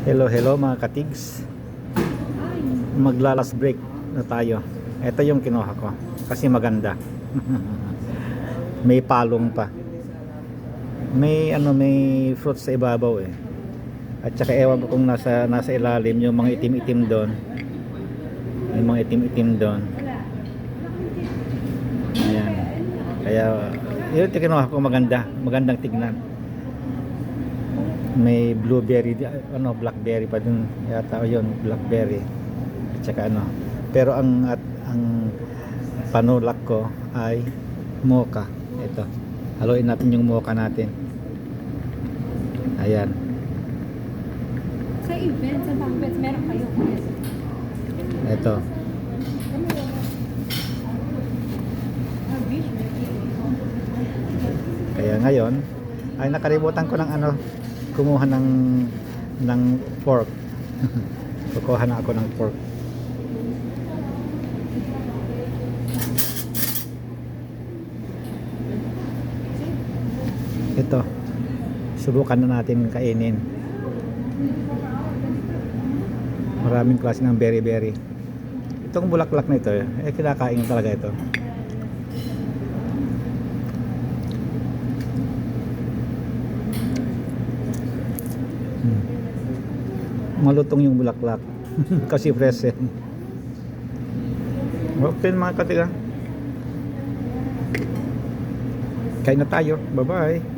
Hello, hello mga katigs. Maglalas break na tayo. Ito yung kinuha ko kasi maganda. May palong pa. May fruits sa ibabaw eh. At saka ewan ko kung nasa ilalim yung mga itim-itim doon. Yung mga itim-itim doon. Ayan. Kaya yun kinuha ko magandang tignan. May blueberry, blackberry pa dun yata, o yun, blackberry at saka pero ang panulak ko ay mocha. Ito, haluin natin yung mocha natin. Ayan, Sa events, sa banquets, meron kayo. ito. Kaya ngayon ay nakalimutan ko ng kumuha ng pork. Kukuha na ako ng pork. Ito, subukan na natin kainin. Maraming klase ng berry. Itong bulaklak na ito kinakain talaga ito. Malutong yung bulaklak kasi fresh eh. Okay mga katiga, kain na tayo. Bye bye.